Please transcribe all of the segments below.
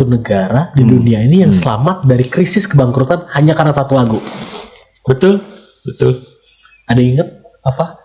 satu negara di dunia ini yang selamat dari krisis kebangkrutan hanya karena satu lagu. Betul. Ada inget apa?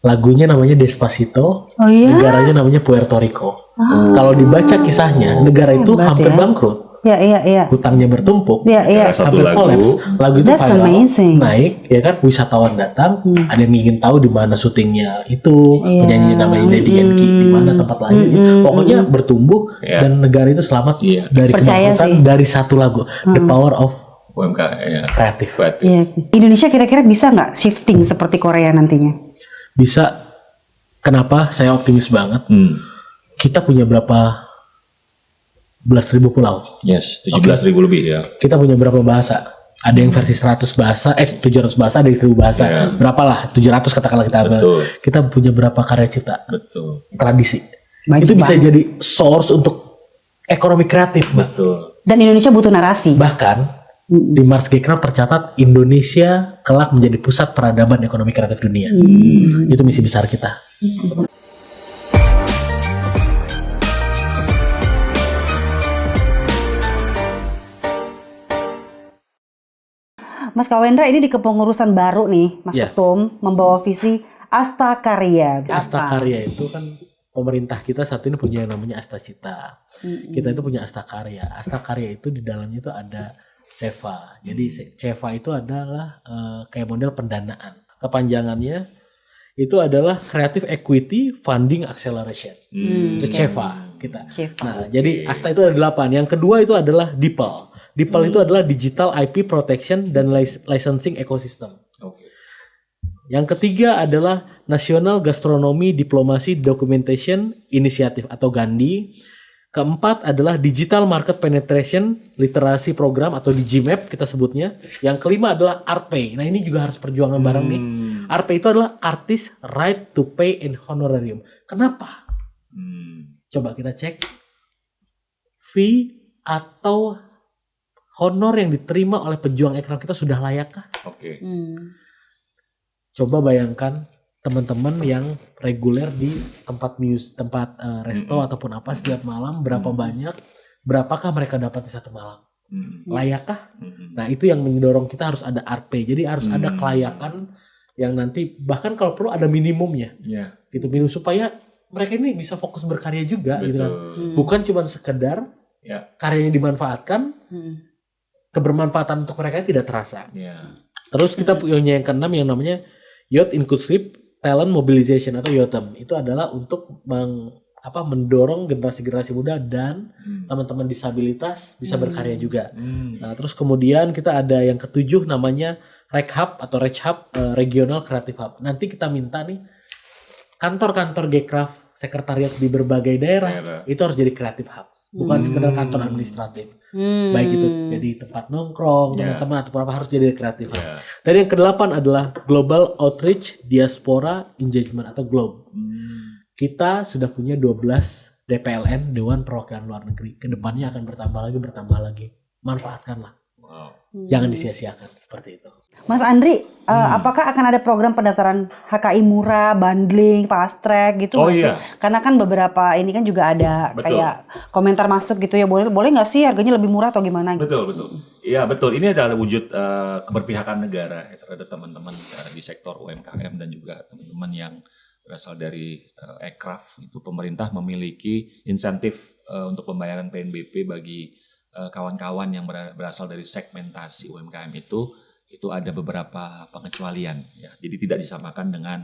Lagunya namanya Despacito, Oh iya? negaranya namanya Puerto Rico. Kalau dibaca kisahnya, negara itu Hebat hampir ya. bangkrut, Iya. hutangnya bertumpuk, Iya. Satu hampir lagu. kolaps. Lagu itu That's viral, amazing. naik, ya kan? Wisatawan datang, ada yang ingin tahu di mana syutingnya itu, Iya. penyanyi namanya Daddy Yankee, di mana tempat lain. Pokoknya bertumbuh Iya. dan negara itu selamat Iya. dari Percaya kebangkrutan sih. dari satu lagu, The Power of UMKM ya. Kreatif. Iya. Indonesia kira-kira bisa nggak shifting seperti Korea nantinya? Bisa. Kenapa saya optimis banget? Kita punya berapa belas ribu pulau. Yes, 17.000 lebih ya. Kita punya berapa bahasa? Ada yang versi 100 bahasa, 700 bahasa, ada yang 1000 bahasa. Iya. Berapalah? 700 katakanlah kita. Betul. Kita punya berapa karya cipta? Betul. Tradisi. Banyak Itu bisa banget. jadi source untuk ekonomi kreatif. Betul. Dan Indonesia butuh narasi. Bahkan di Mars Gecraft tercatat Indonesia kelak menjadi pusat peradaban ekonomi kreatif dunia. Itu misi besar kita. Mas Kawendra, ini di kepengurusan baru nih, Mas Iya. Ketum membawa visi Asta Karya. Asta Karya itu kan pemerintah kita saat ini punya yang namanya Asta Cita. Kita itu punya Asta Karya. Asta Karya itu di dalamnya itu ada CEVA. Jadi CEVA itu adalah kayak model pendanaan. Kepanjangannya itu adalah Creative Equity Funding Acceleration. Itu CEVA kita. CEVA. Nah, jadi Asta itu ada 8. Yang kedua itu adalah DIPL. DIPL itu adalah Digital IP Protection dan Licensing Ecosystem. Oke. Yang ketiga adalah National Gastronomy Diplomasi Documentation Initiative atau GANDI. Keempat adalah Digital Market Penetration Literasi Program atau DigiMap kita sebutnya. Yang kelima adalah ArtPay. Nah, ini juga harus perjuangan bareng nih. ArtPay itu adalah Artist Right to Pay and Honorarium. Kenapa? Coba kita cek. Fee atau honor yang diterima oleh pejuang ekran kita sudah layakkah? Oke. Coba bayangkan teman-teman yang reguler di tempat resto ataupun apa setiap malam berapakah mereka dapat di satu malam? Layakkah? Nah, itu yang mendorong kita harus ada ArtPay. Jadi harus ada kelayakan yang nanti bahkan kalau perlu ada minimumnya. Ya. Gitu minimum supaya mereka ini bisa fokus berkarya juga gitu kan. Bukan cuma sekedar karyanya dimanfaatkan, kebermanfaatan untuk mereka tidak terasa. Ya. Terus kita punya yang keenam yang namanya Youth Inclusive Talent Mobilization atau YOTM. Itu adalah untuk mendorong generasi-generasi muda dan teman-teman disabilitas bisa berkarya juga. Nah, terus kemudian kita ada yang ketujuh namanya RecHub atau RecHub Regional Creative Hub. Nanti kita minta nih kantor-kantor Gecraft, sekretariat di berbagai daerah itu harus jadi Creative Hub. Bukan sekedar kantor administratif. Baik itu jadi tempat nongkrong, teman-teman atau apa harus jadi kreatif. Dan yang kedelapan adalah Global Outreach Diaspora Engagement atau GLOBE. Kita sudah punya 12 DPLN, Dewan Perwakilan Luar Negeri. Kedepannya akan bertambah lagi. Manfaatkanlah. Jangan disia-siakan seperti itu. Mas Andri, apakah akan ada program pendaftaran HKI murah, bundling, fast track gitu? Oh nggak sih? iya. Karena kan beberapa ini kan juga ada kayak komentar masuk gitu ya. Boleh nggak sih harganya lebih murah atau gimana? Gitu? Betul. Iya betul. Ini adalah wujud keberpihakan negara terhadap teman-teman di sektor UMKM dan juga teman-teman yang berasal dari Ekraf. Itu pemerintah memiliki insentif untuk pembayaran PNBP bagi kawan-kawan yang berasal dari segmentasi UMKM itu ada beberapa pengecualian ya. Jadi tidak disamakan dengan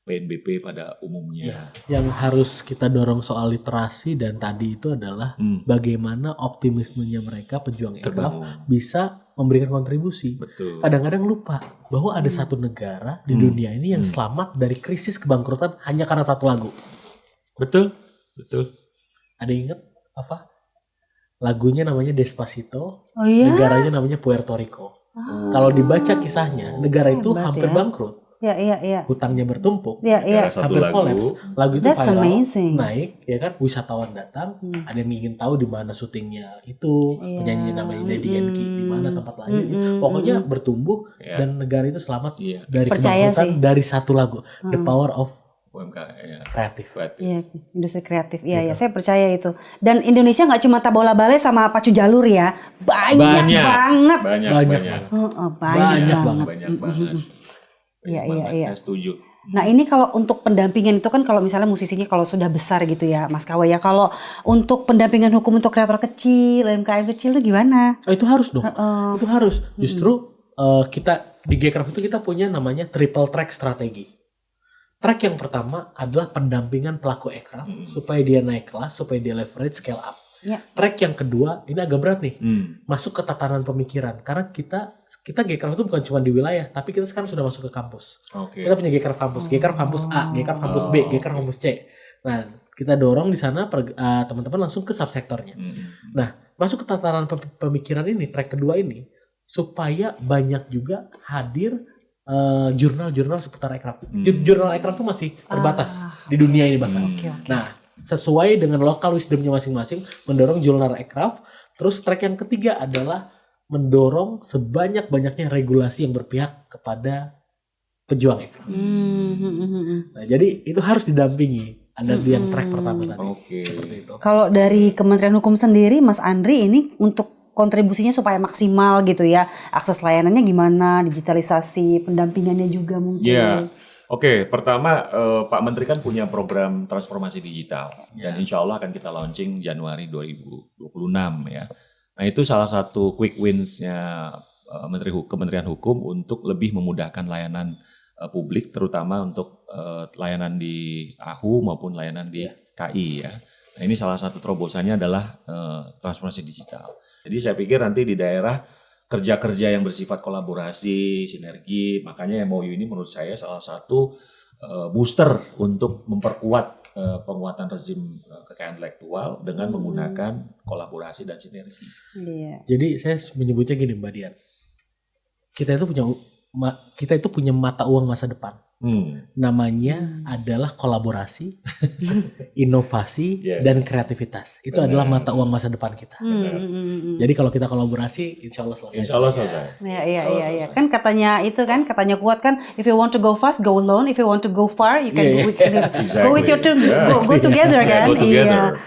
PNBP pada umumnya. Yang harus kita dorong soal literasi dan tadi itu adalah bagaimana optimismenya mereka pejuang Ekraf bisa memberikan kontribusi. Betul. Kadang-kadang lupa bahwa ada satu negara di dunia ini yang selamat dari krisis kebangkrutan hanya karena satu lagu. Betul. Ada inget apa? Lagunya namanya Despacito, Oh iya? negaranya namanya Puerto Rico. Kalau dibaca kisahnya, negara itu Hebat hampir ya. bangkrut, Iya. hutangnya bertumpuk, Iya. Satu hampir lagu. kolaps. Lagu itu That's viral, amazing. naik, ya kan? Wisatawan datang, ada yang ingin tahu di mana syutingnya itu, penyanyi namanya Daddy Yankee, di mana tempat lain. Pokoknya bertumbuh dan negara itu selamat dari Percaya kebangkrutan sih. dari satu lagu, The Power of UMKM ya. Kreatif. Iya, industri kreatif. Iya, ya, saya percaya itu. Dan Indonesia nggak cuma tabola bale sama pacu jalur ya, banyak banget. Banyak banget. Banyak banget. Iya. Saya setuju. Nah ini kalau untuk pendampingan itu kan kalau misalnya musisinya kalau sudah besar gitu ya Mas Kawa ya, kalau untuk pendampingan hukum untuk kreator kecil, UMKM kecil itu gimana? Itu harus dong. Itu harus. Justru kita di Gcraft itu kita punya namanya triple track strategi. Track yang pertama adalah pendampingan pelaku aircraft supaya dia naik kelas, supaya dia leverage scale up. Ya. Track yang kedua ini agak berat nih, masuk ke tatanan pemikiran karena kita Gcraft itu bukan cuma di wilayah, tapi kita sekarang sudah masuk ke kampus. Kita punya Gcraft kampus A, Gcraft kampus B, Gcraft kampus C. Nah kita dorong di sana teman-teman langsung ke subsektornya. Nah masuk ke tatanan pemikiran ini, track kedua ini supaya banyak juga hadir jurnal-jurnal seputar aircraft. Jurnal aircraft itu masih terbatas di dunia ini bahkan. Nah sesuai dengan lokal wisdomnya masing-masing, mendorong jurnal aircraft. Terus track yang ketiga adalah mendorong sebanyak-banyaknya regulasi yang berpihak kepada pejuang aircraft. Nah, jadi itu harus didampingi. Ada di yang track pertama tadi. Kalau dari Kementerian Hukum sendiri, Mas Andri ini untuk kontribusinya supaya maksimal gitu ya, akses layanannya gimana, digitalisasi, pendampingannya juga mungkin. Yeah. Oke, pertama Pak Menteri kan punya program transformasi digital dan insya Allah akan kita launching Januari 2026 ya. Nah itu salah satu quick wins-nya Kementerian Hukum untuk lebih memudahkan layanan publik, terutama untuk layanan di AHU maupun layanan di KI ya. Nah ini salah satu terobosannya adalah transformasi digital. Jadi saya pikir nanti di daerah kerja-kerja yang bersifat kolaborasi, sinergi, makanya MOU ini menurut saya salah satu booster untuk memperkuat penguatan rezim kekayaan intelektual dengan menggunakan kolaborasi dan sinergi. Jadi saya menyebutnya gini Mbak Dian, kita itu punya mata uang masa depan. Namanya adalah kolaborasi, inovasi, dan kreativitas. Itu adalah mata uang masa depan kita. Jadi kalau kita kolaborasi, insya Allah selesai. Insya Allah selesai. Iya. Kan katanya kuat kan, if you want to go fast, go alone. If you want to go far, you can go with your team. Go together kan. Iya.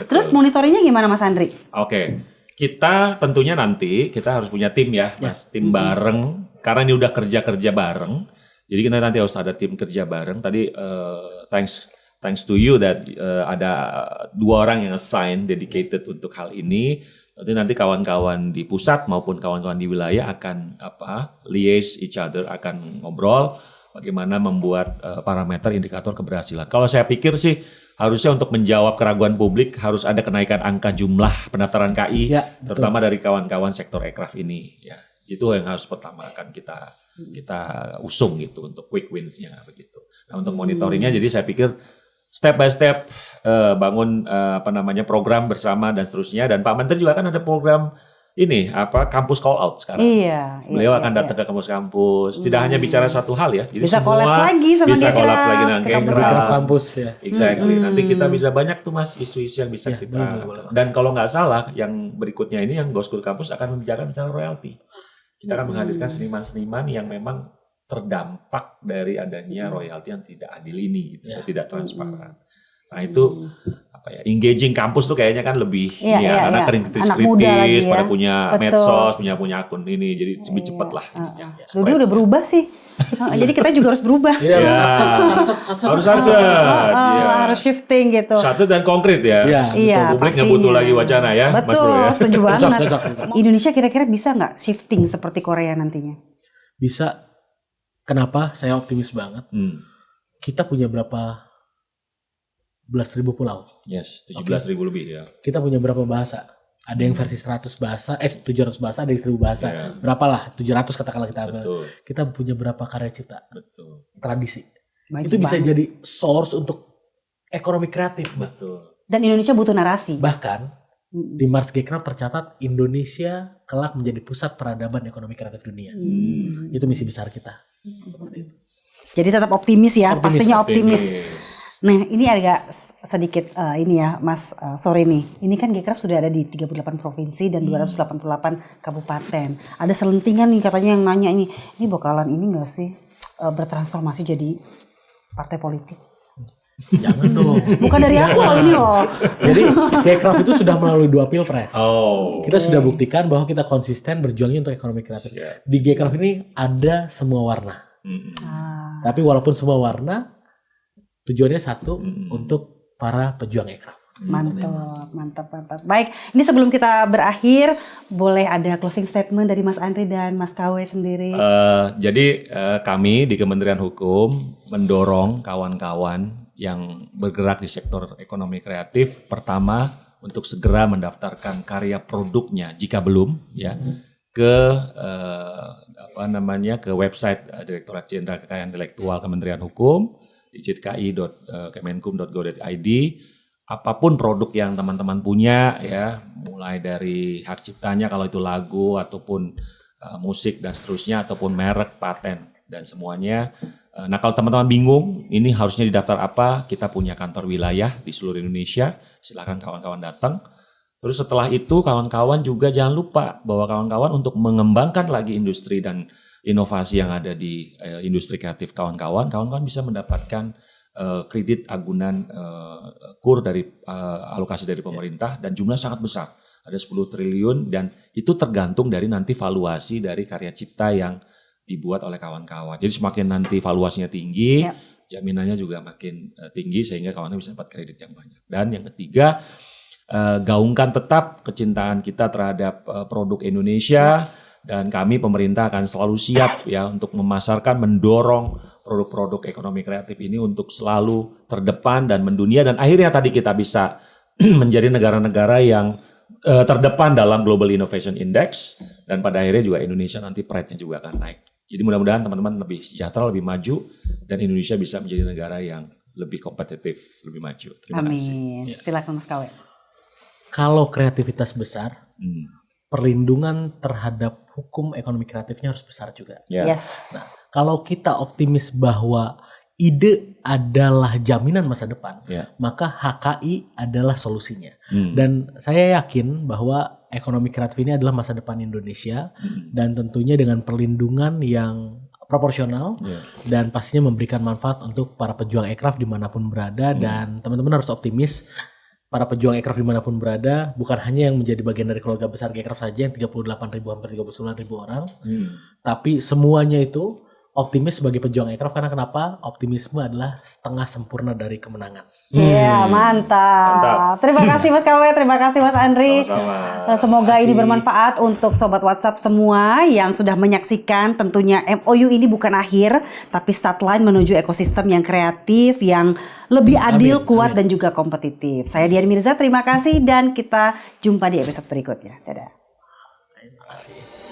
Terus monitoringnya gimana Mas Andri? Oke. Kita tentunya nanti kita harus punya tim ya, Mas. Tim bareng. Karena ini udah kerja bareng. Jadi kita nanti harus ada tim kerja bareng. Tadi thanks to you that ada 2 orang yang assign dedicated untuk hal ini. Nanti kawan-kawan di pusat maupun kawan-kawan di wilayah akan liaise each other, akan ngobrol bagaimana membuat parameter indikator keberhasilan. Kalau saya pikir sih harusnya untuk menjawab keraguan publik harus ada kenaikan angka jumlah pendaftaran KI, terutama dari kawan-kawan sektor aircraft ini. Ya, itu yang harus pertama akan kita usung gitu untuk quick wins-nya begitu. Nah untuk monitoringnya jadi saya pikir step by step bangun program bersama dan seterusnya, dan Pak Menteri juga kan ada program ini kampus call out sekarang. Beliau akan datang ke kampus-kampus, tidak hanya bicara satu hal ya. Jadi bisa kolaps lagi sama kolaps lagi dengan Gcraft kampus ya. Exactly. Nanti kita bisa banyak tuh Mas isu-isu yang bisa kita. Dan kalau nggak salah yang berikutnya ini yang Go School Campus akan membicarakan misalnya royalti. Kita akan menghadirkan seniman-seniman yang memang terdampak dari adanya royalti yang tidak adil ini, gitu, tidak transparan. Nah itu engaging kampus tuh kayaknya kan lebih anak kritis pada punya medsos, punya akun ini, jadi lebih cepat lah. Dia udah berubah sih. Jadi kita juga harus berubah. Harus shifting gitu. Satset dan konkret ya. Publik nggak butuh lagi wacana ya. Betul, setuju banget. Indonesia kira-kira bisa nggak shifting seperti Korea nantinya? Bisa. Kenapa? Saya optimis banget. Kita punya berapa belas ribu pulau? Yes, 17.000 lebih ya. Kita punya berapa bahasa? Ada yang versi 100 bahasa, 700 bahasa, ada yang 1000 bahasa. Berapalah? 700 katakanlah kita. Betul. Kita punya berapa karya cipta? Betul. Tradisi. Itu bisa jadi source untuk ekonomi kreatif. Betul. Dan Indonesia butuh narasi. Bahkan di Mars Gcraft tercatat Indonesia kelak menjadi pusat peradaban ekonomi kreatif dunia. Itu misi besar kita. Seperti itu. Jadi tetap optimis ya, pastinya optimis. Nah ini agak sedikit ini ya Mas, sore nih. Ini kan Gcraft sudah ada di 38 provinsi dan 288 kabupaten. Ada selentingan nih katanya yang nanya ini bakalan ini gak sih bertransformasi jadi partai politik. Jangan dong. Bukan dari aku loh ini loh. Jadi Gcraft itu sudah melalui 2 pilpres. Oh. Kita sudah buktikan bahwa kita konsisten berjuangnya untuk ekonomi kreatif. Siap. Di Gcraft ini ada semua warna. Tapi walaupun semua warna, tujuannya satu, untuk para pejuang Gcraft. Mantap. Baik, ini sebelum kita berakhir, boleh ada closing statement dari Mas Andri dan Mas KW sendiri. Jadi kami di Kementerian Hukum mendorong kawan-kawan yang bergerak di sektor ekonomi kreatif, pertama untuk segera mendaftarkan karya produknya jika belum, ya, ke ke website Direktorat Jenderal Kekayaan Intelektual Kementerian Hukum, digitki.kemenkum.go.id. Apapun produk yang teman-teman punya, ya, mulai dari hak ciptanya kalau itu lagu ataupun musik dan seterusnya, ataupun merek, paten dan semuanya. Nah, kalau teman-teman bingung ini harusnya didaftar apa, kita punya kantor wilayah di seluruh Indonesia. Silakan kawan-kawan datang. Terus setelah itu kawan-kawan juga jangan lupa bahwa kawan-kawan untuk mengembangkan lagi industri dan inovasi yang ada di industri kreatif kawan-kawan bisa mendapatkan kredit agunan KUR dari alokasi dari pemerintah, dan jumlah sangat besar, ada 10 triliun, dan itu tergantung dari nanti valuasi dari karya cipta yang dibuat oleh kawan-kawan. Jadi semakin nanti valuasinya tinggi, jaminannya juga makin tinggi sehingga kawannya bisa dapat kredit yang banyak. Dan yang ketiga, gaungkan tetap kecintaan kita terhadap produk Indonesia, dan kami pemerintah akan selalu siap, ya, untuk memasarkan, mendorong produk-produk ekonomi kreatif ini untuk selalu terdepan dan mendunia, dan akhirnya tadi kita bisa menjadi negara-negara yang terdepan dalam Global Innovation Index, dan pada akhirnya juga Indonesia nanti pride-nya juga akan naik. Jadi mudah-mudahan teman-teman lebih sejahtera, lebih maju, dan Indonesia bisa menjadi negara yang lebih kompetitif, lebih maju. Terima kasih. Amin. Silakan Mas KW. Kalau kreativitas besar, perlindungan terhadap hukum ekonomi kreatifnya harus besar juga. Yes. Nah, kalau kita optimis bahwa ide adalah jaminan masa depan, maka HKI adalah solusinya. Dan saya yakin bahwa ekonomi kreatif ini adalah masa depan Indonesia, dan tentunya dengan perlindungan yang proporsional, dan pastinya memberikan manfaat untuk para pejuang Gcraft dimanapun berada. Dan teman-teman harus optimis, para pejuang Gcraft dimanapun berada bukan hanya yang menjadi bagian dari keluarga besar Gcraft saja yang 38.000 hampir 39.000 orang, tapi semuanya itu optimis sebagai pejuang Gcraft. Karena kenapa? Optimisme adalah setengah sempurna dari kemenangan. Iya, mantap. Terima kasih Mas KW, terima kasih Mas Andri. Sama-sama. Semoga ini bermanfaat untuk Sobat WhatsApp semua yang sudah menyaksikan. Tentunya MOU ini bukan akhir, tapi start line menuju ekosistem yang kreatif, yang lebih adil, kuat, dan juga kompetitif. Saya Dian Mirza, terima kasih, dan kita jumpa di episode berikutnya. Dadah. Terima kasih.